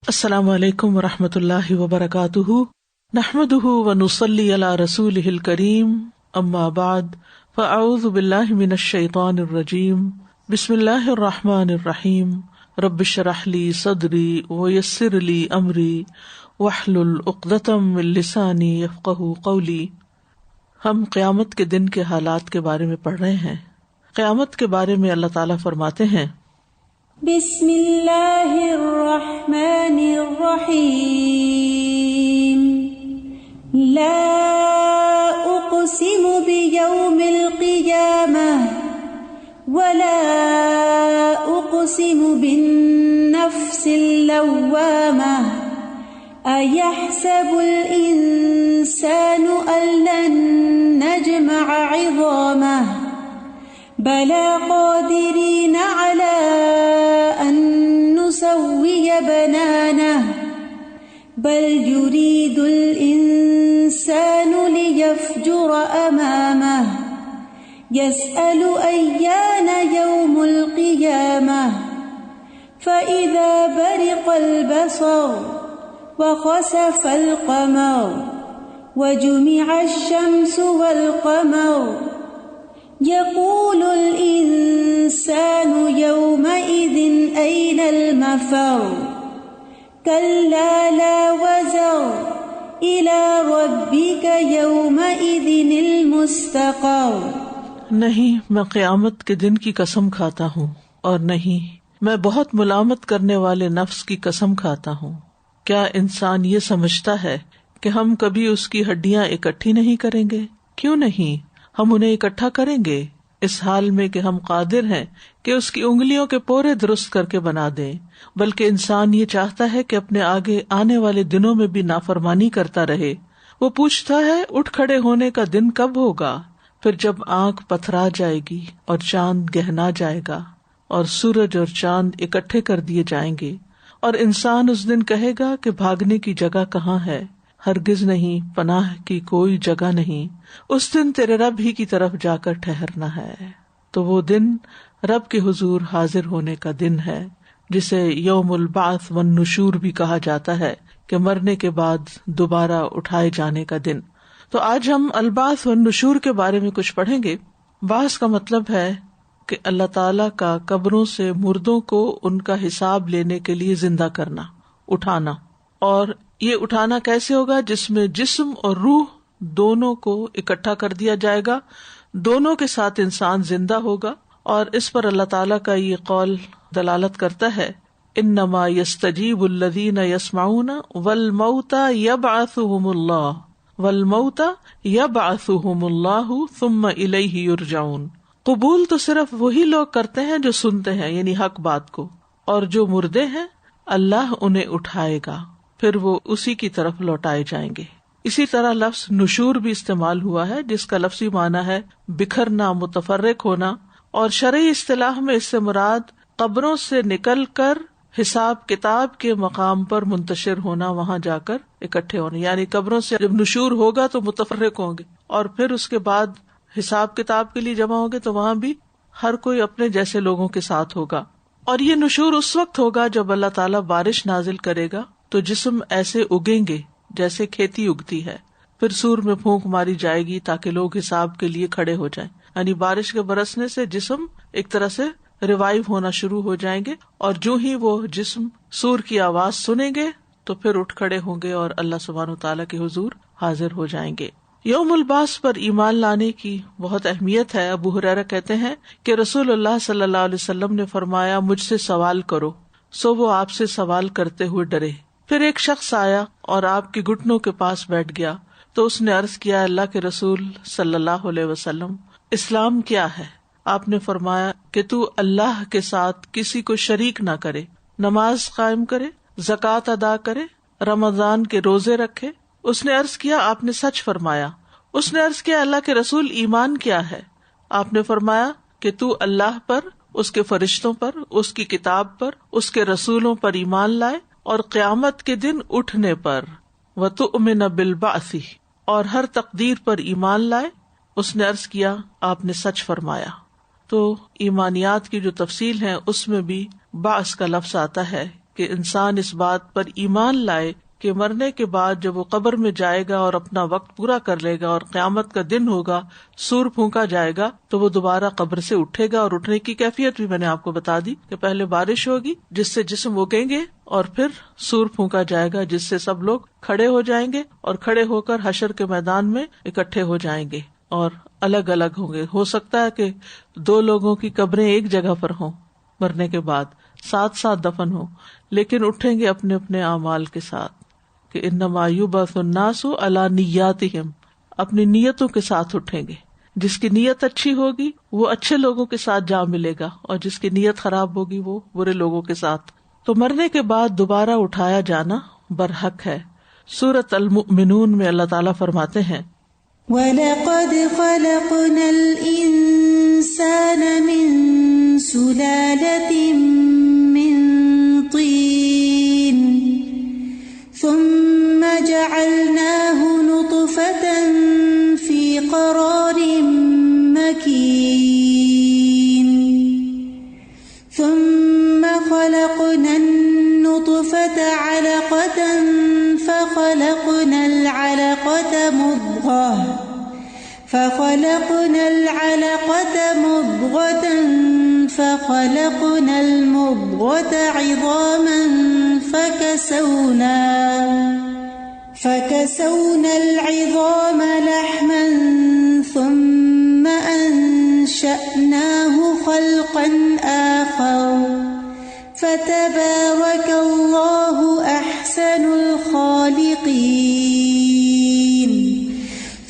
السلام علیکم ورحمۃ اللہ وبرکاتہ، نحمدہ ونصلی علی رسولہ الکریم، اما بعد فاعوذ باللہ من الشیطان الرجیم، بسم اللہ الرحمن الرحیم، رب اشرح لی صدری ویسر لی امری واحلل عقدۃ من لسانی یفقہوا قولی۔ ہم قیامت کے دن کے حالات کے بارے میں پڑھ رہے ہیں۔ قیامت کے بارے میں اللہ تعالیٰ فرماتے ہیں، بسم اللہ الرحمن الرحیم، لا اقسم بیوم القیامہ ولا اقسم بالنفس اللوامہ، ایحسب الانسان ان لن نجمع عظامہ، بلا قادرین علی ان نسوی بنانہ، بل یرید الانسان لیفجر امامہ، یسأل ایان یوم القیامہ، فإذا برق البصر وخسف القمر وجمع الشمس والقمر، یقول الانسان یومئذ این المفر، کلا لا وزر الی ربک یومئذ المستقر۔ نہیں میں قیامت کے دن کی قسم کھاتا ہوں، اور نہیں میں بہت ملامت کرنے والے نفس کی قسم کھاتا ہوں۔ کیا انسان یہ سمجھتا ہے کہ ہم کبھی اس کی ہڈیاں اکٹھی نہیں کریں گے؟ کیوں نہیں، ہم انہیں اکٹھا کریں گے، اس حال میں کہ ہم قادر ہیں کہ اس کی انگلیوں کے پورے درست کر کے بنا دیں۔ بلکہ انسان یہ چاہتا ہے کہ اپنے آگے آنے والے دنوں میں بھی نافرمانی کرتا رہے۔ وہ پوچھتا ہے اٹھ کھڑے ہونے کا دن کب ہوگا؟ پھر جب آنکھ پتھرا جائے گی اور چاند گہنا جائے گا اور سورج اور چاند اکٹھے کر دیے جائیں گے، اور انسان اس دن کہے گا کہ بھاگنے کی جگہ کہاں ہے؟ ہرگز نہیں، پناہ کی کوئی جگہ نہیں، اس دن تیرے رب ہی کی طرف جا کر ٹھہرنا ہے۔ تو وہ دن رب کے حضور حاضر ہونے کا دن ہے، جسے یوم البعث والنشور بھی کہا جاتا ہے، کہ مرنے کے بعد دوبارہ اٹھائے جانے کا دن۔ تو آج ہم البعث والنشور کے بارے میں کچھ پڑھیں گے۔ بعث کا مطلب ہے کہ اللہ تعالیٰ کا قبروں سے مردوں کو ان کا حساب لینے کے لیے زندہ کرنا، اٹھانا۔ اور یہ اٹھانا کیسے ہوگا؟ جس میں جسم اور روح دونوں کو اکٹھا کر دیا جائے گا، دونوں کے ساتھ انسان زندہ ہوگا۔ اور اس پر اللہ تعالیٰ کا یہ قول دلالت کرتا ہے، انما یستجیب الذین یسمعون والموتى یبعثهم اللہ والموتى یبعثهم اللہ ثم الیہ یرجعون۔ قبول تو صرف وہی لوگ کرتے ہیں جو سنتے ہیں، یعنی حق بات کو، اور جو مردے ہیں اللہ انہیں اٹھائے گا، پھر وہ اسی کی طرف لوٹائے جائیں گے۔ اسی طرح لفظ نشور بھی استعمال ہوا ہے، جس کا لفظی معنی ہے بکھرنا، متفرق ہونا، اور شرعی اصطلاح میں اس سے مراد قبروں سے نکل کر حساب کتاب کے مقام پر منتشر ہونا، وہاں جا کر اکٹھے ہونا۔ یعنی قبروں سے جب نشور ہوگا تو متفرق ہوں گے، اور پھر اس کے بعد حساب کتاب کے لیے جمع ہوں گے، تو وہاں بھی ہر کوئی اپنے جیسے لوگوں کے ساتھ ہوگا۔ اور یہ نشور اس وقت ہوگا جب اللہ تعالیٰ بارش نازل کرے گا، تو جسم ایسے اگیں گے جیسے کھیتی اگتی ہے، پھر سور میں پھونک ماری جائے گی تاکہ لوگ حساب کے لیے کھڑے ہو جائیں۔ یعنی بارش کے برسنے سے جسم ایک طرح سے ریوائیو ہونا شروع ہو جائیں گے، اور جو ہی وہ جسم سور کی آواز سنیں گے تو پھر اٹھ کھڑے ہوں گے اور اللہ سبحانہ وتعالیٰ کے حضور حاضر ہو جائیں گے۔ یوم البعث پر ایمان لانے کی بہت اہمیت ہے۔ ابو ہریرہ کہتے ہیں کہ رسول اللہ صلی اللہ علیہ وسلم نے فرمایا، مجھ سے سوال کرو، سو وہ آپ سے سوال کرتے ہوئے ڈرے۔ پھر ایک شخص آیا اور آپ کے گھٹنوں کے پاس بیٹھ گیا، تو اس نے عرض کیا، اللہ کے رسول صلی اللہ علیہ وسلم، اسلام کیا ہے؟ آپ نے فرمایا کہ تو اللہ کے ساتھ کسی کو شریک نہ کرے، نماز قائم کرے، زکوٰۃ ادا کرے، رمضان کے روزے رکھے۔ اس نے عرض کیا، آپ نے سچ فرمایا۔ اس نے عرض کیا، اللہ کے رسول ایمان کیا ہے؟ آپ نے فرمایا کہ تو اللہ پر، اس کے فرشتوں پر، اس کی کتاب پر، اس کے رسولوں پر ایمان لائے، اور قیامت کے دن اٹھنے پر، وَتُؤْمِنَ بِالْبَعْثِ، اور ہر تقدیر پر ایمان لائے۔ اس نے عرض کیا، آپ نے سچ فرمایا۔ تو ایمانیات کی جو تفصیل ہے اس میں بھی بعث کا لفظ آتا ہے کہ انسان اس بات پر ایمان لائے کہ مرنے کے بعد جب وہ قبر میں جائے گا اور اپنا وقت پورا کر لے گا اور قیامت کا دن ہوگا، سور پھونکا جائے گا تو وہ دوبارہ قبر سے اٹھے گا. اور اٹھنے کی کیفیت بھی میں نے آپ کو بتا دی کہ پہلے بارش ہوگی جس سے جسم اگیں گے، اور پھر سور پھونکا جائے گا جس سے سب لوگ کھڑے ہو جائیں گے اور کھڑے ہو کر حشر کے میدان میں اکٹھے ہو جائیں گے اور الگ الگ ہوں گے. ہو سکتا ہے کہ 2 لوگوں کی قبریں ایک جگہ پر ہوں مرنے کے بعد، ساتھ ساتھ دفن ہوں، لیکن اٹھیں گے اپنے اپنے اعمال کے ساتھ. کہ انما یبعث الناس علی نیاتہم، اپنی نیتوں کے ساتھ اٹھیں گے. جس کی نیت اچھی ہوگی وہ اچھے لوگوں کے ساتھ جا ملے گا، اور جس کی نیت خراب ہوگی وہ برے لوگوں کے ساتھ. تو مرنے کے بعد دوبارہ اٹھایا جانا برحق ہے. سورۃ المؤمنون میں اللہ تعالیٰ فرماتے ہیں وَلَقَدْ خَلَقْنَا الْإِنسَانَ مِنْ سُلَالَةٍ مِّن طِينٍ ثُمَّ جَعَلْنَاهُ نُطْفَةً فِي قَرَارٍ مَّكِينٍ ثُمَّ خَلَقْنَا النُّطْفَةَ عَلَقَةً فَخَلَقْنَا الْعَلَقَةَ مُضْغَةً فَخَلَقْنَا الْمُضْغَةَ عِظَامًا فَكَسَوْنَا الْعِظَامَ لَحْمًا ثُمَّ أَنشَأْنَاهُ خَلْقًا آخَرَ فَتَبَارَكَ اللَّهُ أَحْسَنُ الْخَالِقِينَ.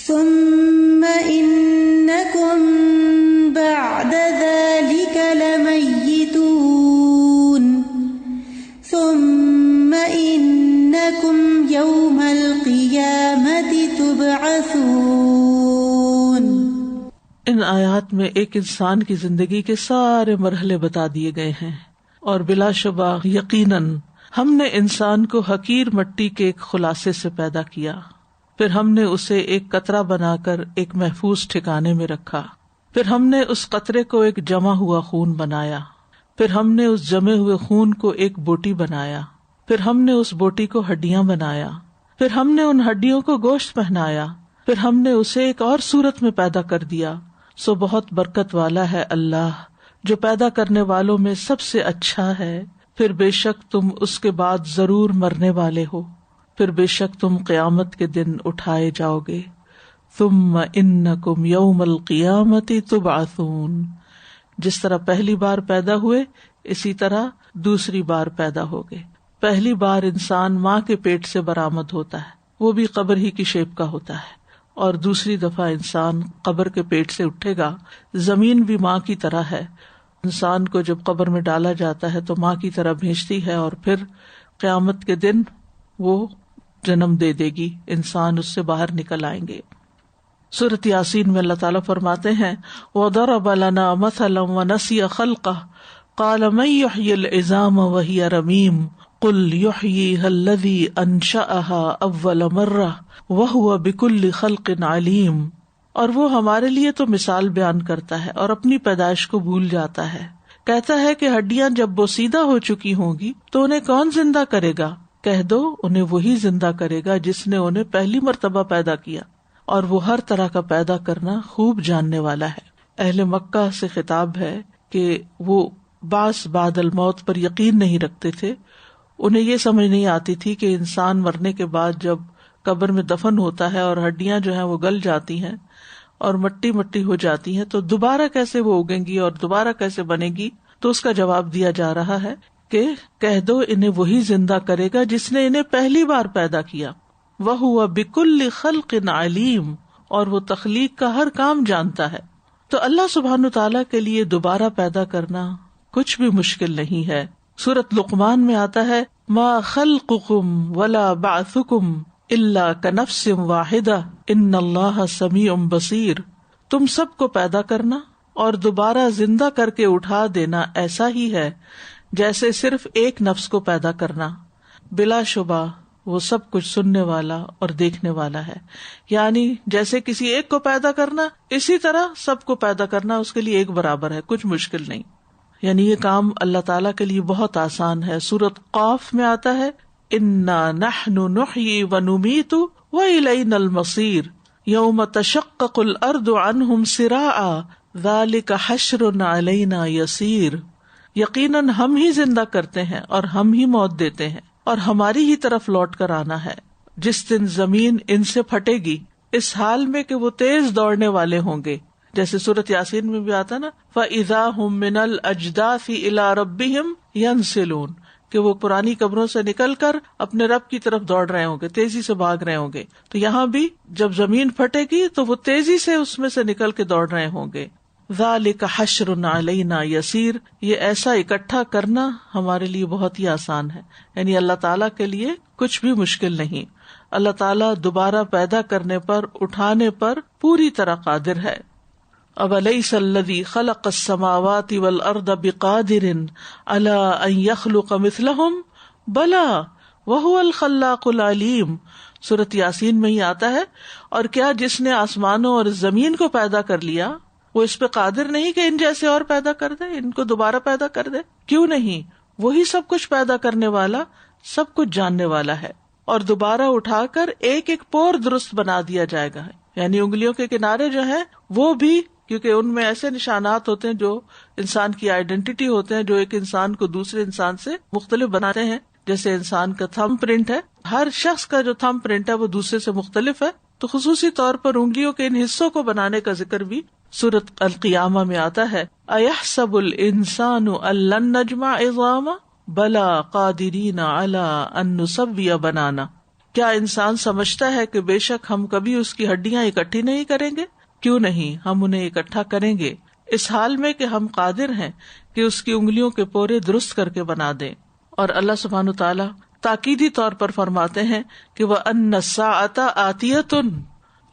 ثُمَّ إِنَّكُمْ بَعْدَ ذَلِكَ لَمَيِّتُونَ ثُمَّ إِنَّكُمْ يَوْمَ الْقِيَامَةِ تُبْعَثُونَ. ان آیات میں ایک انسان کی زندگی کے سارے مرحلے بتا دیے گئے ہیں، اور بلا شبہ یقیناً ہم نے انسان کو حقیر مٹی کے ایک خلاصے سے پیدا کیا، پھر ہم نے اسے ایک قطرہ بنا کر ایک محفوظ ٹھکانے میں رکھا، پھر ہم نے اس قطرے کو ایک جمع ہوا خون بنایا، پھر ہم نے اس جمے ہوئے خون کو ایک بوٹی بنایا، پھر ہم نے اس بوٹی کو ہڈیاں بنایا، پھر ہم نے ان ہڈیوں کو گوشت پہنایا، پھر ہم نے اسے ایک اور صورت میں پیدا کر دیا. سو بہت برکت والا ہے اللہ جو پیدا کرنے والوں میں سب سے اچھا ہے. پھر بے شک تم اس کے بعد ضرور مرنے والے ہو، پھر بے شک تم قیامت کے دن اٹھائے جاؤ گے. ثم انکم یوم القیامت تبعثون. جس طرح پہلی بار پیدا ہوئے اسی طرح دوسری بار پیدا ہوگے. پہلی بار انسان ماں کے پیٹ سے برآمد ہوتا ہے، وہ بھی قبر ہی کی شیپ کا ہوتا ہے، اور دوسری دفعہ انسان قبر کے پیٹ سے اٹھے گا. زمین بھی ماں کی طرح ہے، انسان کو جب قبر میں ڈالا جاتا ہے تو ماں کی طرح بھیجتی ہے، اور پھر قیامت کے دن وہ جنم دے دے گی، انسان اس سے باہر نکل آئیں گے. سورۃ یاسین میں اللہ تعالیٰ فرماتے ہیں وَضَرَبَ لَنَا مَثَلًا وَنَسِیَ خَلْقَهُ قَالَ مَن يُحْيِي الْعِظَامَ وَهِيَ رَمِيمٌ قُلْ يُحْيِيهَا الَّذِي أَنشَأَهَا أَوَّلَ مَرَّةٍ وَهُوَ بِكُلِّ خَلْقٍ عَلِيمٌ. اور وہ ہمارے لیے تو مثال بیان کرتا ہے اور اپنی پیدائش کو بھول جاتا ہے. کہتا ہے کہ ہڈیاں جب بوسیدہ ہو چکی ہوں گی تو انہیں کون زندہ کرے گا؟ کہہ دو انہیں وہی زندہ کرے گا جس نے انہیں پہلی مرتبہ پیدا کیا، اور وہ ہر طرح کا پیدا کرنا خوب جاننے والا ہے. اہل مکہ سے خطاب ہے کہ وہ بعث بعد الموت پر یقین نہیں رکھتے تھے. انہیں یہ سمجھ نہیں آتی تھی کہ انسان مرنے کے بعد جب قبر میں دفن ہوتا ہے اور ہڈیاں جو ہیں وہ گل جاتی ہیں اور مٹی مٹی ہو جاتی ہیں تو دوبارہ کیسے وہ اگیں گی اور دوبارہ کیسے بنے گی. تو اس کا جواب دیا جا رہا ہے کہ کہہ دو انہیں وہی زندہ کرے گا جس نے انہیں پہلی بار پیدا کیا. وَهُوَ بِكُلِّ خَلْقٍ عَلِيمٌ. اور وہ تخلیق کا ہر کام جانتا ہے. تو اللہ سبحانہ تعالیٰ کے لیے دوبارہ پیدا کرنا کچھ بھی مشکل نہیں ہے. سورۃ لقمان میں آتا ہے مَا خَلْقُكُمْ وَلَا بَعْثُكُمْ إِلَّا كَنَفْسٍ وَاحِدَةٍ إِنَّ اللَّهَ سَمِيعٌ بَصِيرٌ. تم سب کو پیدا کرنا اور دوبارہ زندہ کر کے اٹھا دینا ایسا ہی ہے جیسے صرف ایک نفس کو پیدا کرنا. بلا شبہ وہ سب کچھ سننے والا اور دیکھنے والا ہے. یعنی جیسے کسی ایک کو پیدا کرنا اسی طرح سب کو پیدا کرنا اس کے لیے ایک برابر ہے، کچھ مشکل نہیں. یعنی یہ کام اللہ تعالیٰ کے لیے بہت آسان ہے. سورۃ قاف میں آتا ہے انا نحن نحیی ونمیت والینا المصیر یوم تشقق الارض عنہم سراعا ذلک حشر علینا یسیر. یقیناً ہم ہی زندہ کرتے ہیں اور ہم ہی موت دیتے ہیں اور ہماری ہی طرف لوٹ کر آنا ہے. جس دن زمین ان سے پھٹے گی اس حال میں کہ وہ تیز دوڑنے والے ہوں گے. جیسے سورۃ یاسین میں بھی آتا نا فَإِذَا هُم مِّنَ الْأَجْدَاثِ إِلَىٰ رَبِّهِمْ يَنْسِلُونَ کہ وہ پرانی قبروں سے نکل کر اپنے رب کی طرف دوڑ رہے ہوں گے, تیزی سے بھاگ رہے ہوں گے. تو یہاں بھی جب زمین پھٹے گی تو وہ تیزی سے اس میں سے نکل کے دوڑ رہے ہوں گے. ذالک حشر علینا یسیر, یہ ایسا اکٹھا کرنا ہمارے لیے بہت ہی آسان ہے. یعنی اللہ تعالیٰ کے لیے کچھ بھی مشکل نہیں. اللہ تعالیٰ دوبارہ پیدا کرنے پر, اٹھانے پر پوری طرح قادر ہے. اَوَلَيْسَ الَّذِي خَلَقَ السَّمَاوَاتِ وَالْأَرْضَ بِقَادِرٍ عَلَىٰ أَن يَخْلُقَ مِثْلَهُم بَلَىٰ وَهُوَ الْخَلَّاقُ الْعَلِيمُ. سورۃ یاسین میں ہی آتا ہے اور کیا جس نے آسمانوں اور زمین کو پیدا کر لیا وہ اس پہ قادر نہیں کہ ان جیسے اور پیدا کر دے, ان کو دوبارہ پیدا کر دے؟ کیوں نہیں, وہی سب کچھ پیدا کرنے والا, سب کچھ جاننے والا ہے. اور دوبارہ اٹھا کر ایک ایک پور درست بنا دیا جائے گا. یعنی انگلیوں کے کنارے جو ہیں وہ بھی, کیونکہ ان میں ایسے نشانات ہوتے ہیں جو انسان کی آئیڈینٹی ہوتے ہیں, جو ایک انسان کو دوسرے انسان سے مختلف بناتے ہیں. جیسے انسان کا تھم پرنٹ ہے, ہر شخص کا جو تھم پرنٹ ہے وہ دوسرے سے مختلف ہے. تو خصوصی طور پر انگلیوں کے ان حصوں کو بنانے کا ذکر بھی سورۃ القیامہ میں آتا ہے. اَيَحْسَبُ الْإِنسَانُ أَن لَّن نَّجْمَعَ عِظَامَهُ بَلَىٰ قَادِرِينَ عَلَىٰ أَن نُّسَوِّيَ بَنَانَهُ. کیا انسان سمجھتا ہے کہ بے شک ہم کبھی اس کی ہڈیاں اکٹھی نہیں کریں گے؟ کیوں نہیں, ہم انہیں اکٹھا کریں گے, اس حال میں کہ ہم قادر ہیں کہ اس کی انگلیوں کے پورے درست کر کے بنا دیں. اور اللہ سبحانہ تعالیٰ تاکیدی طور پر فرماتے ہیں کہ وَأَنَّ السَّاعَةَ آتِيَةٌ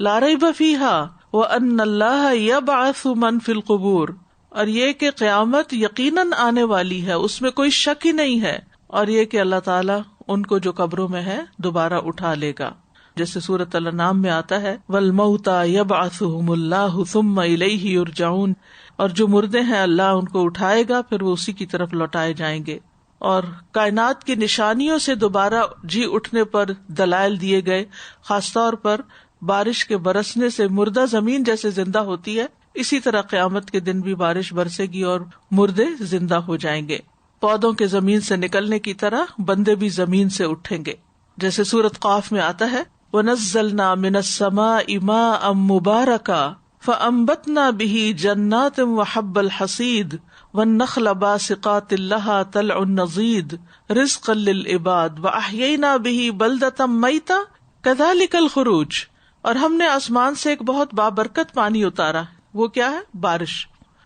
لَا رَيْبَ فِيهَا وَأَنَّ اللَّهَ يَبْعَثُ مَن فِي الْقُبُورِ. اور یہ کہ قیامت یقیناً آنے والی ہے, اس میں کوئی شک ہی نہیں ہے. اور یہ کہ اللہ تعالیٰ ان کو جو قبروں میں ہے دوبارہ اٹھا لے گا. جیسے سورۃ الانعام میں آتا ہے وَالْمَوْتَى يَبْعَثُهُمُ اللَّهُ ثُمَّ إِلَيْهِ يُرْجَعُونَ. اور جو مردے ہیں اللہ ان کو اٹھائے گا, پھر وہ اسی کی طرف لوٹائے جائیں گے. اور کائنات کی نشانیوں سے دوبارہ جی اٹھنے پر دلائل دیے گئے, خاص طور پر بارش کے برسنے سے مردہ زمین جیسے زندہ ہوتی ہے, اسی طرح قیامت کے دن بھی بارش برسے گی اور مردے زندہ ہو جائیں گے. پودوں کے زمین سے نکلنے کی طرح بندے بھی زمین سے اٹھیں گے. جیسے سورۃ قاف میں آتا ہے وَنَزَّلْنَا مِنَ السَّمَاءِ مَاءً مُبَارَكًا فَأَنبَتْنَا بِهِ جَنَّاتٍ وَحَبَّ الْحَصِيدِ وَالنَّخْلَ بَاسِقَاتٍ لَهَا طَلْعٌ نَضِيدٌ رِزْقًا لِلْعِبَادِ وَأَحْيَيْنَا بِهِ بَلْدَةً مَيْتًا كَذَلِكَ الْخُرُوجُ. اور ہم نے آسمان سے ایک بہت بابرکت پانی اتارا, وہ کیا ہے؟ بارش.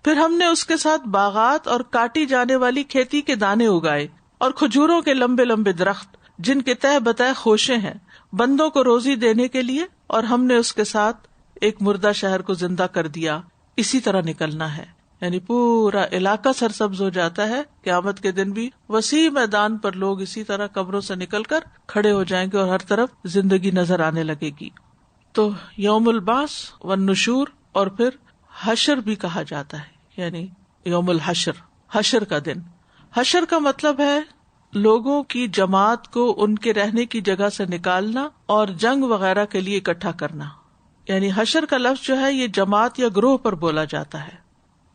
پھر ہم نے اس کے ساتھ باغات اور کاٹی جانے والی کھیتی کے دانے اگائے اور کھجوروں کے لمبے لمبے درخت جن کے تہ بتہ خوشے ہیں, بندوں کو روزی دینے کے لیے. اور ہم نے اس کے ساتھ ایک مردہ شہر کو زندہ کر دیا. اسی طرح نکلنا ہے, یعنی پورا علاقہ سرسبز ہو جاتا ہے. قیامت کے دن بھی وسیع میدان پر لوگ اسی طرح قبروں سے نکل کر کھڑے ہو جائیں گے اور ہر طرف زندگی نظر آنے لگے گی. تو یوم البعث والنشور, اور پھر حشر بھی کہا جاتا ہے, یعنی یوم الحشر, حشر کا دن. حشر کا مطلب ہے لوگوں کی جماعت کو ان کے رہنے کی جگہ سے نکالنا اور جنگ وغیرہ کے لیے اکٹھا کرنا. یعنی حشر کا لفظ جو ہے یہ جماعت یا گروہ پر بولا جاتا ہے,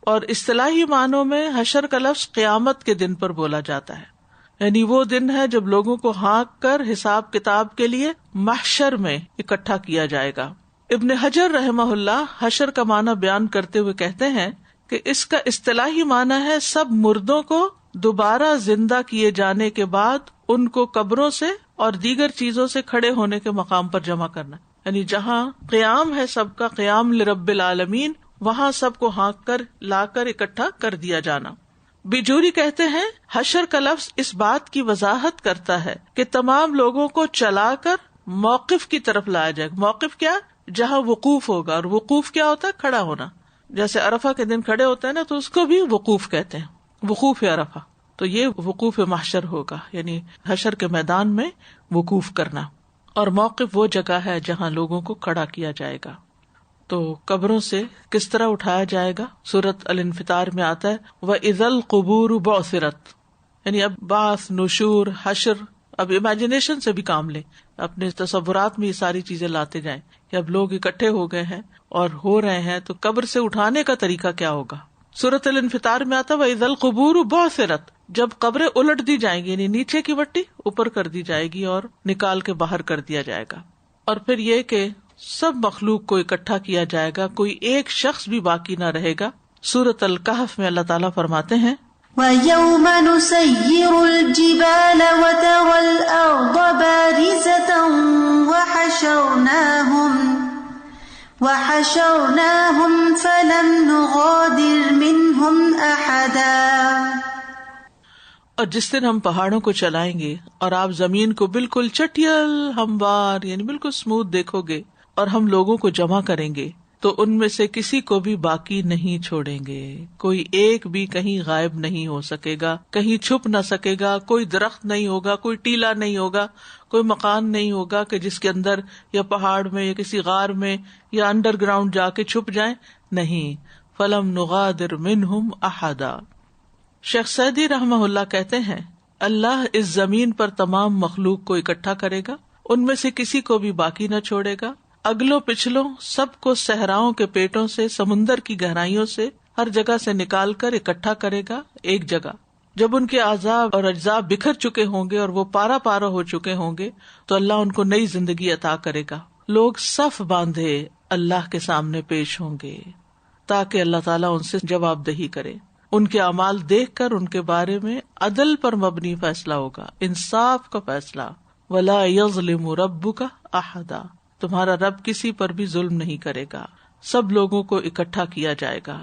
اور اصطلاحی معنوں میں حشر کا لفظ قیامت کے دن پر بولا جاتا ہے. یعنی وہ دن ہے جب لوگوں کو ہانک کر حساب کتاب کے لیے محشر میں اکٹھا کیا جائے گا. ابن حجر رحمہ اللہ حشر کا معنی بیان کرتے ہوئے کہتے ہیں کہ اس کا اصطلاحی معنی ہے سب مردوں کو دوبارہ زندہ کیے جانے کے بعد ان کو قبروں سے اور دیگر چیزوں سے کھڑے ہونے کے مقام پر جمع کرنا. یعنی جہاں قیام ہے سب کا, قیام لرب العالمین, وہاں سب کو ہانک کر لا کر اکٹھا کر دیا جانا. بیجوری کہتے ہیں حشر کا لفظ اس بات کی وضاحت کرتا ہے کہ تمام لوگوں کو چلا کر موقف کی طرف لایا جائے. موقف کیا؟ جہاں وقوف ہوگا, اور وقوف کیا ہوتا ہے؟ کھڑا ہونا. جیسے عرفہ کے دن کھڑے ہوتے ہیں نا, تو اس کو بھی وقوف کہتے ہیں, وقوف عرفہ. تو یہ وقوف محشر ہوگا, یعنی حشر کے میدان میں وقوف کرنا. اور موقف وہ جگہ ہے جہاں لوگوں کو کھڑا کیا جائے گا. تو قبروں سے کس طرح اٹھایا جائے گا؟ سورۃ الانفطار میں آتا ہے وَإِذَا الْقُبُورُ بُعْثِرَتْ، یعنی اب بعث، نشور، حشر، اب امیجنیشن سے بھی کام لیں، اپنے تصورات میں یہ ساری چیزیں لاتے جائیں کہ اب لوگ اکٹھے ہو گئے ہیں اور ہو رہے ہیں، تو قبر سے اٹھانے کا طریقہ کیا ہوگا؟ سورۃ الانفطار میں آتا ہے وَإِذَا الْقُبُورُ بُعْثِرَتْ، جب قبریں الٹ دی جائیں گی، یعنی نیچے کی مٹی اوپر کر دی جائے گی اور نکال کے باہر کر دیا جائے گا، اور پھر یہ کہ سب مخلوق کو اکٹھا کیا جائے گا، کوئی ایک شخص بھی باقی نہ رہے گا۔ سورۃ الکہف میں اللہ تعالیٰ فرماتے ہیں وَيَوْمَ نُسَيِّرُ الْجِبَالَ وَتَرَى الْأَرْضَ بَارِزَةً وَحَشَرْنَاهُمْ فَلَمْ نُغَادِرْ مِنْهُمْ أَحَدًا، اور جس دن ہم پہاڑوں کو چلائیں گے اور آپ زمین کو بالکل چٹیل ہموار یعنی بالکل اسموتھ دیکھو گے، اور ہم لوگوں کو جمع کریں گے تو ان میں سے کسی کو بھی باقی نہیں چھوڑیں گے، کوئی ایک بھی کہیں غائب نہیں ہو سکے گا، کہیں چھپ نہ سکے گا، کوئی درخت نہیں ہوگا، کوئی ٹیلا نہیں ہوگا، کوئی مکان نہیں ہوگا کہ جس کے اندر یا پہاڑ میں یا کسی غار میں یا انڈر گراؤنڈ جا کے چھپ جائیں، نہیں۔ فلم نغادر منہم احدا۔ شیخ سعدی رحمہ اللہ کہتے ہیں اللہ اس زمین پر تمام مخلوق کو اکٹھا کرے گا، ان میں سے کسی کو بھی باقی نہ چھوڑے گا، اگلوں پچھلوں سب کو صحراؤں کے پیٹوں سے، سمندر کی گہرائیوں سے، ہر جگہ سے نکال کر اکٹھا کرے گا ایک جگہ۔ جب ان کے اعضاء اور اجزاء بکھر چکے ہوں گے اور وہ پارا پارا ہو چکے ہوں گے تو اللہ ان کو نئی زندگی عطا کرے گا۔ لوگ صف باندھے اللہ کے سامنے پیش ہوں گے تاکہ اللہ تعالیٰ ان سے جواب دہی کرے۔ ان کے اعمال دیکھ کر ان کے بارے میں عدل پر مبنی فیصلہ ہوگا، انصاف کا فیصلہ۔ وَلَا يَظْلِمُ رَبُّكَ أَحَدًا، تمہارا رب کسی پر بھی ظلم نہیں کرے گا، سب لوگوں کو اکٹھا کیا جائے گا۔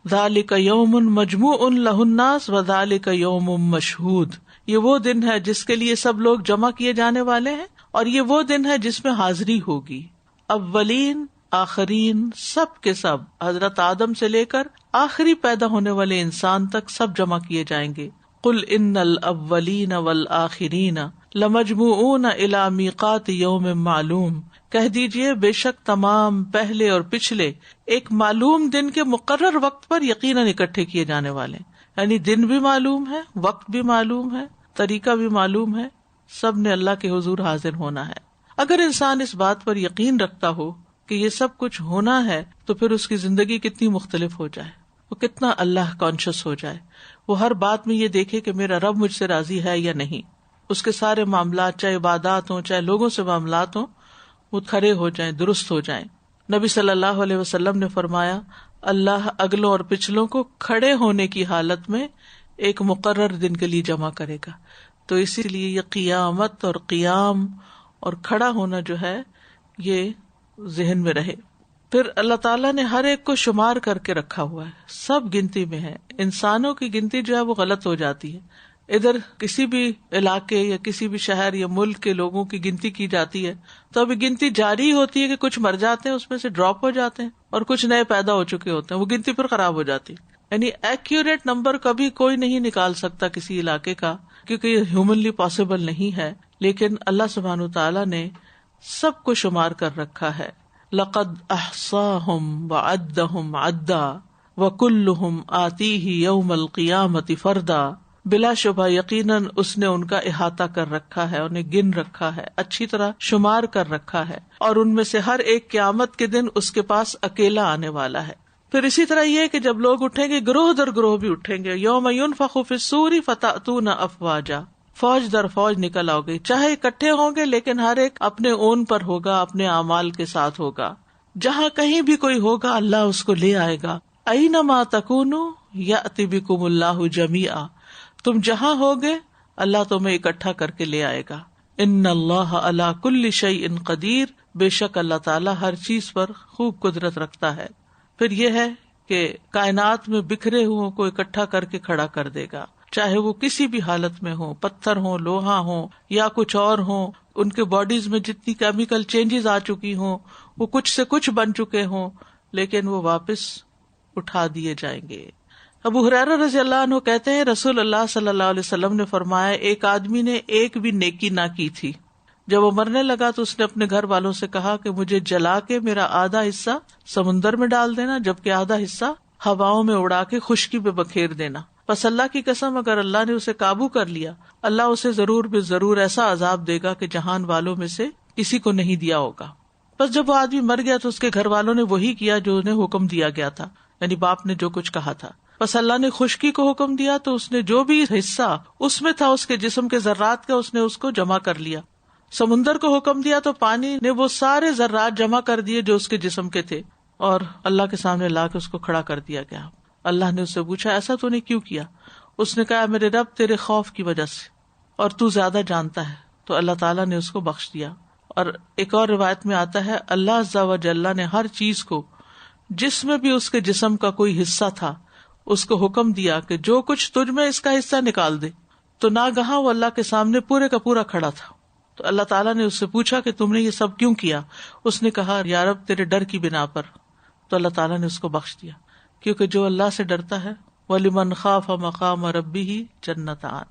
ذَلِكَ يَوْمٌ مَجْمُوعٌ لَهُ النَّاسُ وَذَلِكَ يَوْمٌ مَشْهُودٌ، یہ وہ دن ہے جس کے لیے سب لوگ جمع کیے جانے والے ہیں، اور یہ وہ دن ہے جس میں حاضری ہوگی۔ اولین آخرین سب کے سب، حضرت آدم سے لے کر آخری پیدا ہونے والے انسان تک سب جمع کیے جائیں گے۔ قل ان الاولین والآخرین لمجموعون الی میقات یوم معلوم، کہہ دیجئے بے شک تمام پہلے اور پچھلے ایک معلوم دن کے مقرر وقت پر یقیناً اکٹھے کیے جانے والے ہیں، یعنی دن بھی معلوم ہے، وقت بھی معلوم ہے، طریقہ بھی معلوم ہے، سب نے اللہ کے حضور حاضر ہونا ہے۔ اگر انسان اس بات پر یقین رکھتا ہو کہ یہ سب کچھ ہونا ہے تو پھر اس کی زندگی کتنی مختلف ہو جائے، وہ کتنا اللہ کانشیس ہو جائے، وہ ہر بات میں یہ دیکھے کہ میرا رب مجھ سے راضی ہے یا نہیں، اس کے سارے معاملات چاہے عبادات ہوں چاہے لوگوں سے معاملات ہوں وہ کھڑے ہو جائیں، درست ہو جائیں۔ نبی صلی اللہ علیہ وسلم نے فرمایا اللہ اگلوں اور پچھلوں کو کھڑے ہونے کی حالت میں ایک مقرر دن کے لیے جمع کرے گا، تو اسی لیے یہ قیامت اور قیام اور کھڑا ہونا جو ہے یہ ذہن میں رہے۔ پھر اللہ تعالیٰ نے ہر ایک کو شمار کر کے رکھا ہوا ہے، سب گنتی میں ہے۔ انسانوں کی گنتی جو ہے وہ غلط ہو جاتی ہے، ادھر کسی بھی علاقے یا کسی بھی شہر یا ملک کے لوگوں کی گنتی کی جاتی ہے تو ابھی گنتی جاری ہوتی ہے کہ کچھ مر جاتے ہیں، اس میں سے ڈراپ ہو جاتے ہیں اور کچھ نئے پیدا ہو چکے ہوتے ہیں، وہ گنتی پھر خراب ہو جاتی، یعنی ایکوریٹ نمبر کبھی کوئی نہیں نکال سکتا کسی علاقے کا، کیونکہ یہ ہیومنلی پاسبل نہیں ہے، لیکن اللہ سبحانہ وتعالیٰ نے سب کو شمار کر رکھا ہے۔ لقد احصاہم وعدہم عدا وکلہم آتیہ یوم القیامۃ فردا، بلا شبہ یقیناً اس نے ان کا احاطہ کر رکھا ہے، انہیں گن رکھا ہے، اچھی طرح شمار کر رکھا ہے، اور ان میں سے ہر ایک قیامت کے دن اس کے پاس اکیلا آنے والا ہے۔ پھر اسی طرح یہ کہ جب لوگ اٹھیں گے گروہ در گروہ بھی اٹھیں گے، یوم ینفخ فی الصور فتأتون افواجا، فوج در فوج نکل آؤ گے، چاہے اکٹھے ہوں گے لیکن ہر ایک اپنے اون پر ہوگا، اپنے اعمال کے ساتھ ہوگا، جہاں کہیں بھی کوئی ہوگا اللہ اس کو لے آئے گا۔ اینما تکونوا یأتی بکم اللہ جمیعا، تم جہاں ہوگے اللہ تمہیں اکٹھا کر کے لے آئے گا۔ ان اللہ علی کل شیء قدیر، بے شک اللہ تعالیٰ ہر چیز پر خوب قدرت رکھتا ہے۔ پھر یہ ہے کہ کائنات میں بکھرے ہوں کو اکٹھا کر کے کھڑا کر دے گا، چاہے وہ کسی بھی حالت میں ہوں، پتھر ہوں، لوہا ہوں یا کچھ اور ہوں، ان کے باڈیز میں جتنی کیمیکل چینجز آ چکی ہوں، وہ کچھ سے کچھ بن چکے ہوں، لیکن وہ واپس اٹھا دیے جائیں گے۔ ابو ہریرہ رضی اللہ عنہ کہتے ہیں رسول اللہ صلی اللہ علیہ وسلم نے فرمایا ایک آدمی نے ایک بھی نیکی نہ کی تھی، جب وہ مرنے لگا تو اس نے اپنے گھر والوں سے کہا کہ مجھے جلا کے میرا آدھا حصہ سمندر میں ڈال دینا، جبکہ آدھا حصہ ہواؤں میں اڑا کے خشکی پہ بکھیر دینا۔ پس اللہ کی قسم اگر اللہ نے اسے قابو کر لیا، اللہ اسے ضرور بے ضرور ایسا عذاب دے گا کہ جہان والوں میں سے کسی کو نہیں دیا ہوگا۔ بس جب وہ آدمی مر گیا تو اس کے گھر والوں نے وہی کیا جو انہیں حکم دیا گیا تھا، یعنی باپ نے جو کچھ کہا تھا۔ بس اللہ نے خشکی کو حکم دیا تو اس نے جو بھی حصہ اس میں تھا اس کے جسم کے ذرات کا، اس نے اس کو جمع کر لیا۔ سمندر کو حکم دیا تو پانی نے وہ سارے ذرات جمع کر دیے جو اس کے جسم کے تھے، اور اللہ کے سامنے لا کے اس کو کھڑا کر دیا گیا۔ اللہ نے اس سے پوچھا ایسا تو نے کیوں کیا؟ اس نے کہا میرے رب تیرے خوف کی وجہ سے، اور تو زیادہ جانتا ہے۔ تو اللہ تعالیٰ نے اس کو بخش دیا۔ اور ایک اور روایت میں آتا ہے اللہ عز و جل نے ہر چیز کو جس میں بھی اس کے جسم کا کوئی حصہ تھا اس کو حکم دیا کہ جو کچھ تجھ میں اس کا حصہ نکال دے، تو ناگہاں وہ اللہ کے سامنے پورے کا پورا کھڑا تھا۔ تو اللہ تعالیٰ نے اس سے پوچھا کہ تم نے یہ سب کیوں کیا؟ اس نے کہا یا رب تیرے ڈر کی بنا پر۔ تو اللہ تعالیٰ نے اس کو بخش دیا، کیونکہ جو اللہ سے ڈرتا ہے وَلِمَنْ خَافَ مَقَامَ رَبِّهِ جَنَّتَانِ۔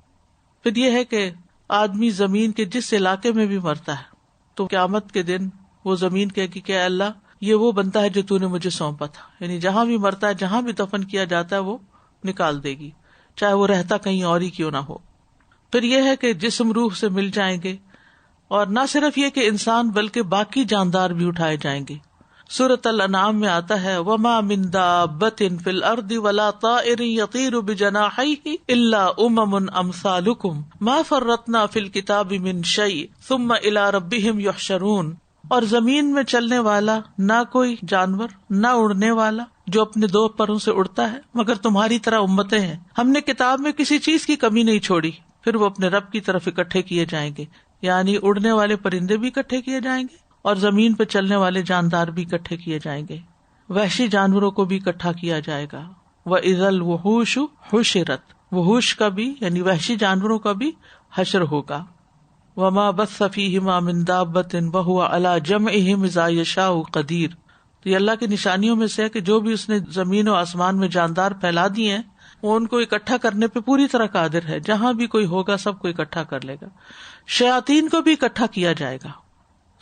پھر یہ ہے کہ آدمی زمین کے جس علاقے میں بھی مرتا ہے تو قیامت کے دن وہ زمین کہے گی کہ اے اللہ یہ وہ بنتا ہے جو تو نے مجھے سونپا تھا، یعنی جہاں بھی مرتا ہے جہاں بھی دفن کیا جاتا ہے وہ نکال دے گی، چاہے وہ رہتا کہیں اور ہی کیوں نہ ہو۔ پھر یہ ہے کہ جسم روح سے مل جائیں گے، اور نہ صرف یہ کہ انسان بلکہ باقی جاندار بھی اٹھائے جائیں گے۔ سورۃ الانعام میں آتا ہے وَمَا مِن دَابَّةٍ فِي الْأَرْضِ وَلَا طَائِرٍ يَطِيرُ بِجَنَاحَيْهِ إِلَّا أُمَمٌ أَمْثَالُكُمْ مَا فَرَّطْنَا فِي الْكِتَابِ مِن شَيْءٍ ثُمَّ إِلَىٰ رَبِّهِمْ يُحْشَرُونَ۔ اور زمین میں چلنے والا نہ کوئی جانور، نہ اڑنے والا جو اپنے دو پروں سے اڑتا ہے، مگر تمہاری طرح امتیں ہیں، ہم نے کتاب میں کسی چیز کی کمی نہیں چھوڑی، پھر وہ اپنے رب کی طرف اکٹھے کیے جائیں گے، یعنی اڑنے والے پرندے بھی اکٹھے کیے جائیں گے اور زمین پہ چلنے والے جاندار بھی اکٹھے کیے جائیں گے، وحشی جانوروں کو بھی اکٹھا کیا جائے گا۔ وَإِذَا الْوُحُوشُ حُشِرَتْ، وحوش کا بھی یعنی وحشی جانوروں کا بھی حشر ہوگا۔ وَمَا بَثَّ فِيهِمَا مِن دَابَّةٍ وَهُوَ عَلَىٰ جَمْعِهِمْ إِذَا يَشَاءُ قَدِيرٌ۔ تو یہ اللہ کی نشانیوں میں سے ہے کہ جو بھی اس نے زمین و آسمان میں جاندار پھیلا دیے ہیں وہ ان کو اکٹھا کرنے پہ پوری طرح قادر ہے، جہاں بھی کوئی ہوگا سب کو اکٹھا کر لے گا۔ شیاطین کو بھی اکٹھا کیا جائے گا۔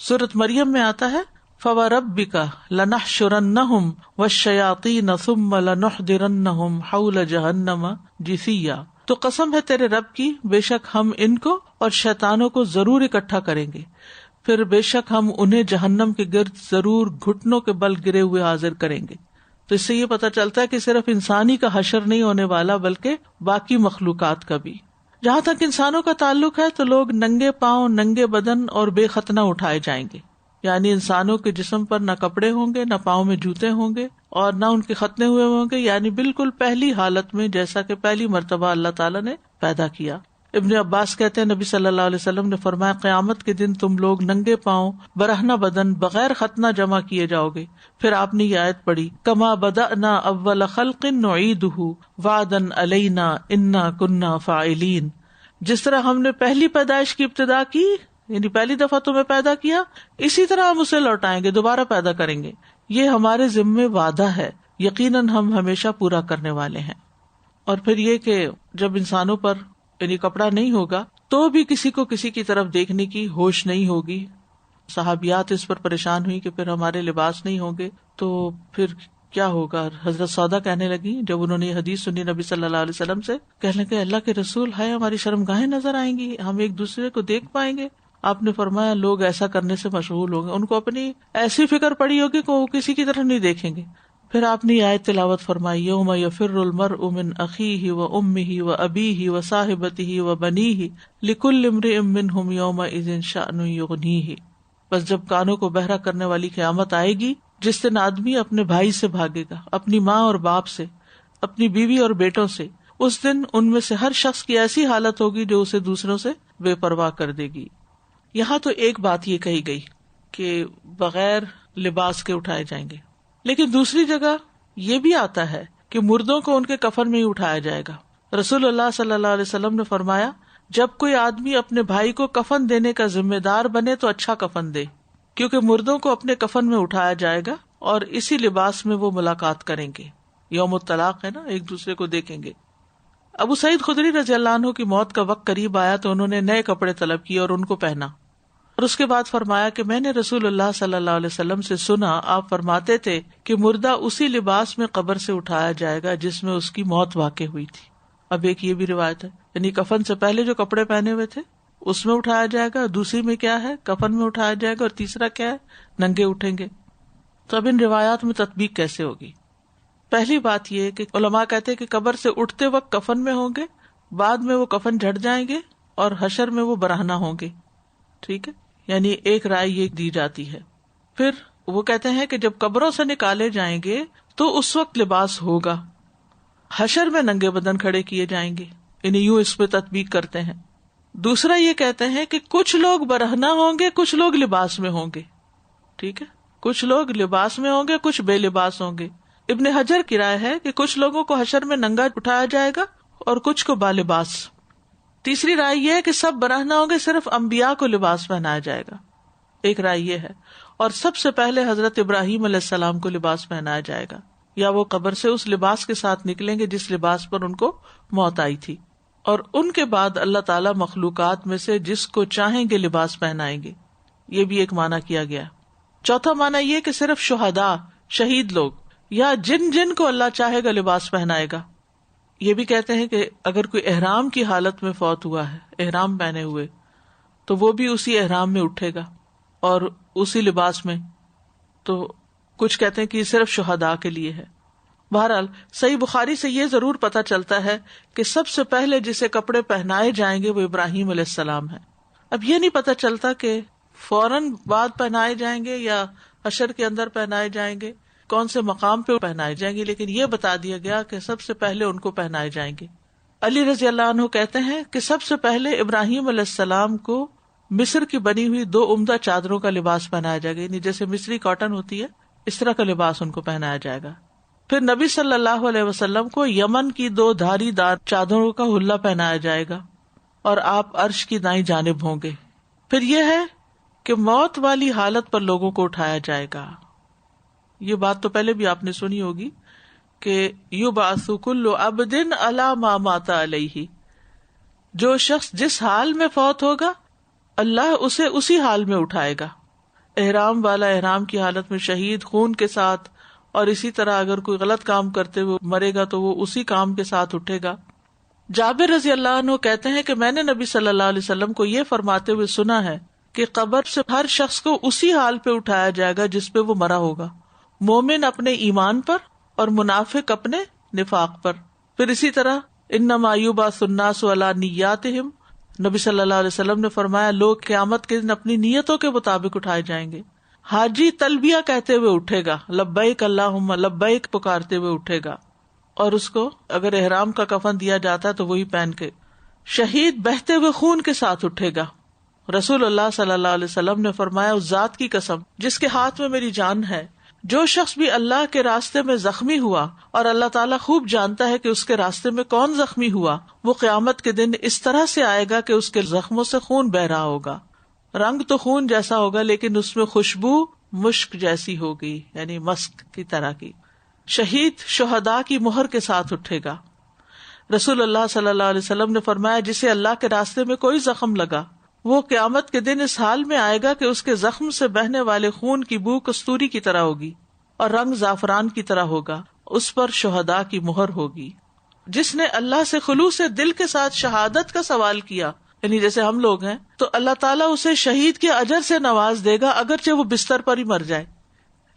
سورۃ مریم میں آتا ہے فَوَرَبِّكَ لَنَحْشُرَنَّهُمْ وَالشَّيَاطِينَ ثُمَّ لَنُحْضِرَنَّهُمْ حَوْلَ جَهَنَّمَ جِثِيًّا۔ تو قسم ہے تیرے رب کی، بے شک ہم ان کو اور شیطانوں کو ضرور اکٹھا کریں گے، پھر بے شک ہم انہیں جہنم کے گرد ضرور گھٹنوں کے بل گرے ہوئے حاضر کریں گے۔ تو اس سے یہ پتہ چلتا ہے کہ صرف انسانی کا حشر نہیں ہونے والا بلکہ باقی مخلوقات کا بھی۔ جہاں تک انسانوں کا تعلق ہے تو لوگ ننگے پاؤں، ننگے بدن اور بے ختنہ اٹھائے جائیں گے، یعنی انسانوں کے جسم پر نہ کپڑے ہوں گے، نہ پاؤں میں جوتے ہوں گے، اور نہ ان کے ختنے ہوئے ہوں گے، یعنی بالکل پہلی حالت میں جیسا کہ پہلی مرتبہ اللہ تعالیٰ نے پیدا کیا۔ ابن عباس کہتے ہیں نبی صلی اللہ علیہ وسلم نے فرمایا قیامت کے دن تم لوگ ننگے پاؤں، برہنہ بدن، بغیر ختنہ جمع کیے جاؤ گے۔ پھر آپ نے یہ آیت پڑھی کما بدأنا اول خلق نعیدہ وعدا علینا انا کنا فاعلین۔ جس طرح ہم نے پہلی پیدائش کی ابتدا کی، یعنی پہلی دفعہ تمہیں پیدا کیا، اسی طرح ہم اسے لوٹائیں گے، دوبارہ پیدا کریں گے، یہ ہمارے ذمے وعدہ ہے، یقیناً ہم ہمیشہ پورا کرنے والے ہیں۔ اور پھر یہ کہ جب انسانوں پر یعنی کپڑا نہیں ہوگا تو بھی کسی کو کسی کی طرف دیکھنے کی ہوش نہیں ہوگی۔ صحابیات اس پر پریشان ہوئی کہ پھر ہمارے لباس نہیں ہوں گے تو پھر کیا ہوگا۔ حضرت سودا کہنے لگی جب انہوں نے یہ حدیث سنی نبی صلی اللہ علیہ وسلم سے، کہنے لگے اللہ کے رسول ہے ہماری شرمگاہیں نظر آئیں گی، ہم ایک دوسرے کو دیکھ پائیں گے۔ آپ نے فرمایا لوگ ایسا کرنے سے مشغول ہوں گے، ان کو اپنی ایسی فکر پڑی ہوگی کہ وہ کسی کی طرف نہیں دیکھیں گے۔ پھر آپ نے آیت تلاوت فرمائی یوم یفر المرء من اخیہ وامہ وابیہ وصاحبتہ وبنیہ لکل امرئ منہم یومئذ شأن یغنیہ۔ بس جب کانوں کو بہرا کرنے والی قیامت آئے گی جس دن آدمی اپنے بھائی سے بھاگے گا، اپنی ماں اور باپ سے، اپنی بیوی اور بیٹوں سے، اس دن ان میں سے ہر شخص کی ایسی حالت ہوگی جو اسے دوسروں سے بے پرواہ کر دے گی۔ یہاں تو ایک بات یہ کہی گئی کہ بغیر لباس کے اٹھائے جائیں گے، لیکن دوسری جگہ یہ بھی آتا ہے کہ مردوں کو ان کے کفن میں ہی اٹھایا جائے گا۔ رسول اللہ صلی اللہ علیہ وسلم نے فرمایا جب کوئی آدمی اپنے بھائی کو کفن دینے کا ذمہ دار بنے تو اچھا کفن دے، کیونکہ مردوں کو اپنے کفن میں اٹھایا جائے گا اور اسی لباس میں وہ ملاقات کریں گے۔ یوم الطلاق ہے نا، ایک دوسرے کو دیکھیں گے۔ ابو سعید خدری رضی اللہ عنہ کی موت کا وقت قریب آیا تو انہوں نے نئے کپڑے طلب کیے اور ان کو پہنا۔ اور اس کے بعد فرمایا کہ میں نے رسول اللہ صلی اللہ علیہ وسلم سے سنا، آپ فرماتے تھے کہ مردہ اسی لباس میں قبر سے اٹھایا جائے گا جس میں اس کی موت واقع ہوئی تھی. اب ایک یہ بھی روایت ہے، یعنی کفن سے پہلے جو کپڑے پہنے ہوئے تھے اس میں اٹھایا جائے گا، دوسری میں کیا ہے کفن میں اٹھایا جائے گا، اور تیسرا کیا ہے ننگے اٹھیں گے. تو اب ان روایات میں تطبیق کیسے ہوگی؟ پہلی بات یہ کہ علماء کہتے ہیں کہ قبر سے اٹھتے وقت کفن میں ہوں گے، بعد میں وہ کفن جھڑ جائیں گے اور حشر میں وہ برہنہ ہوں گے. ٹھیک ہے، یعنی ایک رائے یہ دی جاتی ہے. پھر وہ کہتے ہیں کہ جب قبروں سے نکالے جائیں گے تو اس وقت لباس ہوگا، حشر میں ننگے بدن کھڑے کیے جائیں گے. یعنی یوں اس پہ تطبیق کرتے ہیں. دوسرا یہ کہتے ہیں کہ کچھ لوگ برہنہ ہوں گے، کچھ لوگ لباس میں ہوں گے. ٹھیک ہے، کچھ لوگ لباس میں ہوں گے، کچھ بے لباس ہوں گے. ابن حجر کی رائے ہے کہ کچھ لوگوں کو حشر میں ننگا اٹھایا جائے گا اور کچھ کو بالباس. تیسری رائے یہ ہے کہ سب برہنہ ہوں گے، صرف انبیاء کو لباس پہنایا جائے گا. ایک رائے یہ ہے. اور سب سے پہلے حضرت ابراہیم علیہ السلام کو لباس پہنایا جائے گا، یا وہ قبر سے اس لباس کے ساتھ نکلیں گے جس لباس پر ان کو موت آئی تھی. اور ان کے بعد اللہ تعالیٰ مخلوقات میں سے جس کو چاہیں گے لباس پہنائیں گے. یہ بھی ایک معنی کیا گیا. چوتھا معنی یہ کہ صرف شہداء، شہید لوگ، یا جن جن کو اللہ چاہے گا لباس پہنائے گا. یہ بھی کہتے ہیں کہ اگر کوئی احرام کی حالت میں فوت ہوا ہے، احرام پہنے ہوئے، تو وہ بھی اسی احرام میں اٹھے گا اور اسی لباس میں. تو کچھ کہتے ہیں کہ یہ صرف شہداء کے لیے ہے. بہرحال صحیح بخاری سے یہ ضرور پتہ چلتا ہے کہ سب سے پہلے جسے کپڑے پہنائے جائیں گے وہ ابراہیم علیہ السلام ہے. اب یہ نہیں پتہ چلتا کہ فوراً بعد پہنائے جائیں گے یا حشر کے اندر پہنائے جائیں گے، کون سے مقام پہ پہنائے جائیں گے، لیکن یہ بتا دیا گیا کہ سب سے پہلے ان کو پہنائے جائیں گے. علی رضی اللہ عنہ کہتے ہیں کہ سب سے پہلے ابراہیم علیہ السلام کو مصر کی بنی ہوئی 2 عمدہ چادروں کا لباس پہنایا جائے گا، یعنی جیسے مصری کاٹن ہوتی ہے اس طرح کا لباس ان کو پہنایا جائے گا. پھر نبی صلی اللہ علیہ وسلم کو یمن کی 2 دھاری دار چادروں کا حلہ پہنایا جائے گا اور آپ عرش کی دائیں جانب ہوں گے. پھر یہ ہے کہ موت والی حالت پر لوگوں کو اٹھایا جائے گا. یہ بات تو پہلے بھی آپ نے سنی ہوگی کہ یبعث کل عبد علی ما مات علیہ، جو شخص جس حال میں فوت ہوگا اللہ اسے اسی حال میں اٹھائے گا. احرام والا احرام کی حالت میں شہید خون کے ساتھ، اور اسی طرح اگر کوئی غلط کام کرتے ہوئے مرے گا تو وہ اسی کام کے ساتھ اٹھے گا. جابر رضی اللہ عنہ کہتے ہیں کہ میں نے نبی صلی اللہ علیہ وسلم کو یہ فرماتے ہوئے سنا ہے کہ قبر سے ہر شخص کو اسی حال پہ اٹھایا جائے گا جس پہ وہ مرا ہوگا، مومن اپنے ایمان پر اور منافق اپنے نفاق پر. پھر اسی طرح انما یبعث الناس علی نیاتہم، نبی صلی اللہ علیہ وسلم نے فرمایا لوگ قیامت کے دن اپنی نیتوں کے مطابق اٹھائے جائیں گے. حاجی تلبیہ کہتے ہوئے اٹھے گا، لبیک اللہم لبیک پکارتے ہوئے اٹھے گا، اور اس کو اگر احرام کا کفن دیا جاتا ہے تو وہی پہن کے. شہید بہتے ہوئے خون کے ساتھ اٹھے گا. رسول اللہ صلی اللہ علیہ وسلم نے فرمایا اس ذات کی قسم جس کے ہاتھ میں میری جان ہے، جو شخص بھی اللہ کے راستے میں زخمی ہوا، اور اللہ تعالیٰ خوب جانتا ہے کہ اس کے راستے میں کون زخمی ہوا، وہ قیامت کے دن اس طرح سے آئے گا کہ اس کے زخموں سے خون بہ رہا ہوگا. رنگ تو خون جیسا ہوگا لیکن اس میں خوشبو مشک جیسی ہوگی، یعنی مسک کی طرح کی. شہید شہداء کی مہر کے ساتھ اٹھے گا. رسول اللہ صلی اللہ علیہ وسلم نے فرمایا جسے اللہ کے راستے میں کوئی زخم لگا وہ قیامت کے دن اس حال میں آئے گا کہ اس کے زخم سے بہنے والے خون کی بو کستوری کی طرح ہوگی اور رنگ زعفران کی طرح ہوگا، اس پر شہداء کی مہر ہوگی. جس نے اللہ سے خلوص دل کے ساتھ شہادت کا سوال کیا، یعنی جیسے ہم لوگ ہیں، تو اللہ تعالیٰ اسے شہید کے اجر سے نواز دے گا اگرچہ وہ بستر پر ہی مر جائے.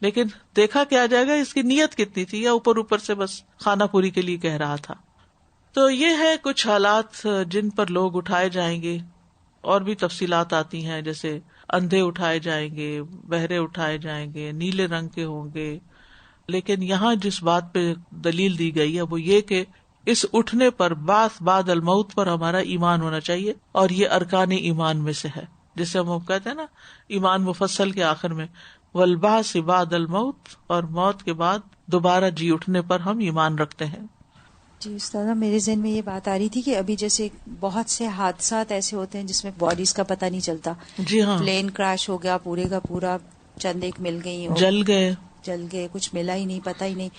لیکن دیکھا کیا جائے گا اس کی نیت کتنی تھی، یا اوپر اوپر سے بس کھانا پوری کے لیے کہہ رہا تھا. تو یہ ہے کچھ حالات جن پر لوگ اٹھائے جائیں گے. اور بھی تفصیلات آتی ہیں، جیسے اندھے اٹھائے جائیں گے، بہرے اٹھائے جائیں گے، نیلے رنگ کے ہوں گے. لیکن یہاں جس بات پہ دلیل دی گئی ہے وہ یہ کہ اس اٹھنے پر بعث بعد الموت پر ہمارا ایمان ہونا چاہیے، اور یہ ارکان ایمان میں سے ہے، جسے ہم کہتے ہیں نا ایمان مفصل کے آخر میں والبعث بعد الموت، اور موت کے بعد دوبارہ جی اٹھنے پر ہم ایمان رکھتے ہیں. جی استاذہ، میرے ذہن میں یہ بات آ رہی تھی کہ ابھی جیسے بہت سے حادثات ایسے ہوتے ہیں جس میں باڈیز کا پتہ نہیں چلتا. جی ہاں، پلین کریش ہو گیا، پورے کا پورا چند ایک مل گئی، جل گئے، جل گئے, کچھ ملا ہی نہیں, پتہ ہی نہیں.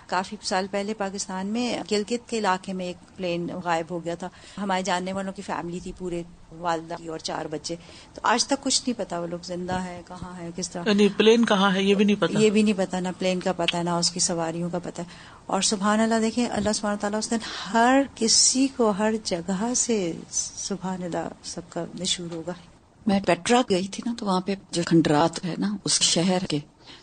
کافی سال پہلے پاکستان میں گلگت کے علاقے میں ایک پلین غائب ہو گیا تھا. ہمارے جاننے والوں کی فیملی تھی, پورے والدہ کی اور 4 بچے. تو آج تک کچھ نہیں پتا وہ لوگ زندہ ہے, کہاں ہے, کس طرح. یعنی پلین کہاں ہے یہ بھی نہیں پتا. یہ بھی نہیں پتا, نہ پلین کا پتا ہے, نہ اس کی سواریوں کا پتا ہے. اور سبحان اللہ, دیکھیں اللہ سبحانہ تعالیٰ اس دن ہر کسی کو ہر جگہ سے سبحان اللہ سب کا نشور ہوگا. میں پیٹرا گئی تھی نا, تو وہاں پہ جو کھنڈرات ہے نا اس شہر کے,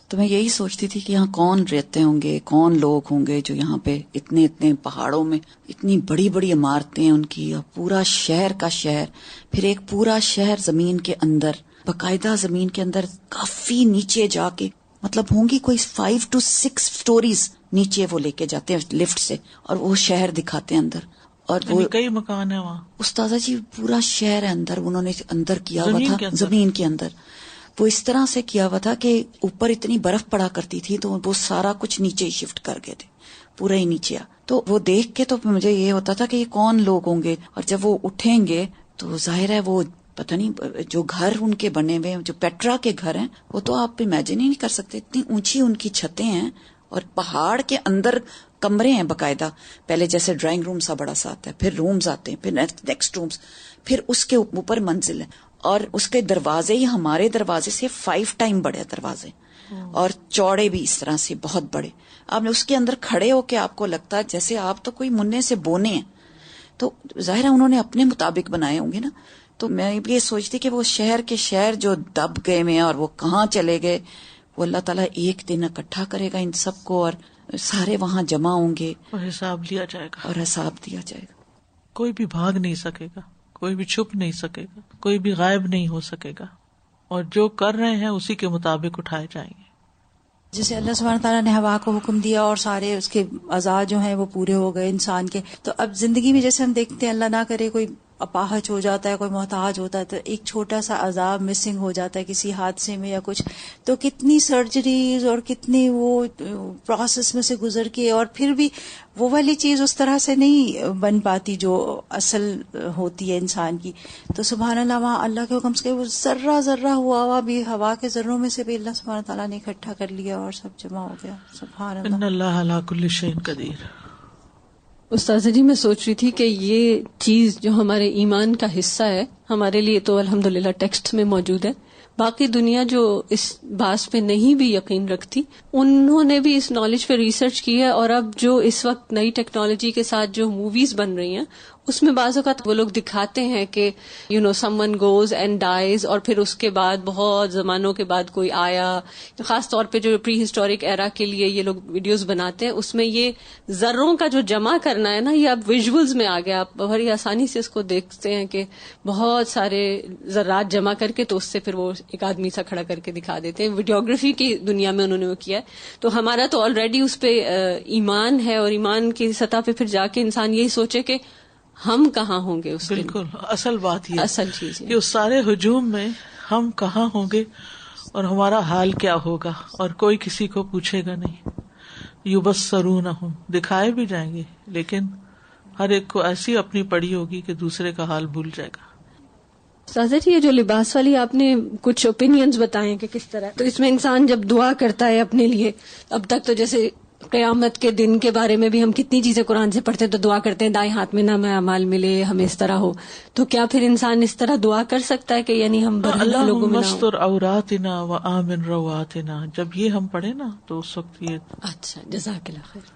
تو میں یہی سوچتی تھی کہ یہاں کون رہتے ہوں گے, کون لوگ ہوں گے جو یہاں پہ اتنے پہاڑوں میں اتنی بڑی بڑی عمارتیں ان کی, اور پورا شہر کا شہر, پھر ایک پورا شہر زمین کے اندر, باقاعدہ زمین کے اندر کافی نیچے جا کے, مطلب ہوں گی کوئی 5 to 6 سٹوریز نیچے وہ لے کے جاتے ہیں لفٹ سے, اور وہ شہر دکھاتے ہیں اندر. اور وہ کئی مکان ہیں وہاں استاذہ جی, پورا شہر ہے اندر, انہوں نے اندر کیا ہوا تھا زمین کے اندر. وہ اس طرح سے کیا ہوا تھا کہ اوپر اتنی برف پڑا کرتی تھی تو وہ سارا کچھ نیچے ہی شفٹ کر گئے تھے, پورا ہی نیچے. تو وہ دیکھ کے تو مجھے یہ ہوتا تھا کہ یہ کون لوگ ہوں گے, اور جب وہ اٹھیں گے تو ظاہر ہے وہ پتہ نہیں جو گھر ان کے بنے ہوئے, جو پیٹرا کے گھر ہیں, وہ تو آپ امیجن ہی نہیں کر سکتے, اتنی اونچی ان کی چھتیں ہیں, اور پہاڑ کے اندر کمرے ہیں باقاعدہ. پہلے جیسے ڈرائنگ روم سا بڑا سا آتا ہے, پھر رومز آتے ہیں, پھر نیکسٹ رومز, پھر اس کے اوپر منزل ہے, اور اس کے دروازے ہی ہمارے دروازے سے 5 ٹائم بڑے دروازے, اور چوڑے بھی اس طرح سے بہت بڑے. آپ نے اس کے اندر کھڑے ہو کے آپ کو لگتا ہے جیسے آپ تو کوئی منہ سے بونے ہیں. تو ظاہر ہے انہوں نے اپنے مطابق بنائے ہوں گے نا. تو میں یہ سوچتی کہ وہ شہر کے شہر جو دب گئے میں, اور وہ کہاں چلے گئے, وہ اللہ تعالیٰ ایک دن اکٹھا کرے گا ان سب کو, اور سارے وہاں جمع ہوں گے, اور حساب لیا جائے گا, اور حساب دیا جائے گا. کوئی بھی بھاگ نہیں سکے گا, کوئی بھی چھپ نہیں سکے گا, کوئی بھی غائب نہیں ہو سکے گا, اور جو کر رہے ہیں اسی کے مطابق اٹھائے جائیں گے. جیسے اللہ سبحانہ تعالیٰ نے ہوا کو حکم دیا اور سارے اس کے اعضاء جو ہیں وہ پورے ہو گئے انسان کے. تو اب زندگی میں جیسے ہم دیکھتے ہیں, اللہ نہ کرے کوئی اپاہج ہو جاتا ہے, کوئی محتاج ہوتا ہے, تو ایک چھوٹا سا عذاب مسنگ ہو جاتا ہے کسی حادثے میں یا کچھ, تو کتنی سرجریز اور کتنی وہ پروسیس میں سے گزر کے, اور پھر بھی وہ والی چیز اس طرح سے نہیں بن پاتی جو اصل ہوتی ہے انسان کی. تو سبحان اللہ, وہاں اللہ کے حکم سے وہ ذرہ ذرہ ہوا بھی, ہوا کے ذروں میں سے بھی اللہ سبحانہ تعالیٰ نے اکٹھا کر لیا اور سب جمع ہو گیا. سبحان اللہ. ان اللہ علی کل شیء قدیر. استاذہ جی, میں سوچ رہی تھی کہ یہ چیز جو ہمارے ایمان کا حصہ ہے, ہمارے لیے تو الحمدللہ ٹیکسٹ میں موجود ہے, باقی دنیا جو اس بات پہ نہیں بھی یقین رکھتی, انہوں نے بھی اس نالج پہ ریسرچ کی ہے. اور اب جو اس وقت نئی ٹیکنالوجی کے ساتھ جو موویز بن رہی ہیں, اس میں بعض اوقات وہ لوگ دکھاتے ہیں کہ someone goes and dies, اور پھر اس کے بعد بہت زمانوں کے بعد کوئی آیا. خاص طور پہ جو پری ہسٹورک ایرا کے لیے یہ لوگ ویڈیوز بناتے ہیں, اس میں یہ ذروں کا جو جمع کرنا ہے نا, یہ اب ویژولز میں آ گیا. آپ بڑی آسانی سے اس کو دیکھتے ہیں کہ بہت سارے ذرات جمع کر کے, تو اس سے پھر وہ ایک آدمی سا کھڑا کر کے دکھا دیتے ہیں. ویڈیوگرافی کی دنیا میں انہوں نے وہ کیا ہے. تو ہمارا تو آلریڈی اس پہ ایمان ہے, اور ایمان کی سطح پہ پھر جا کے انسان یہی سوچے کہ ہم کہاں ہوں گے. اس بالکل اصل بات یہ اصل چیز کہ اس سارے ہجوم میں ہم کہاں ہوں گے اور ہمارا حال کیا ہوگا, اور کوئی کسی کو پوچھے گا نہیں. یبصرونہم, دکھائے بھی جائیں گے, لیکن ہر ایک کو ایسی اپنی پڑی ہوگی کہ دوسرے کا حال بھول جائے گا. سازا جی, یہ جو لباس والی آپ نے کچھ اوپینینز بتائے کہ کس طرح, تو اس میں انسان جب دعا کرتا ہے اپنے لیے, اب تک تو جیسے قیامت کے دن کے بارے میں بھی ہم کتنی چیزیں قرآن سے پڑھتے ہیں, تو دعا کرتے ہیں دائیں ہاتھ میں نہ ہمیں اعمال ملے, ہمیں اس طرح ہو. تو کیا پھر انسان اس طرح دعا کر سکتا ہے کہ یعنی ہم لوگوں میں استر عوراتنا وآمن رواتنا, جب یہ ہم پڑھے نا تو اس وقت یہ اچھا, جزاک اللہ خیر.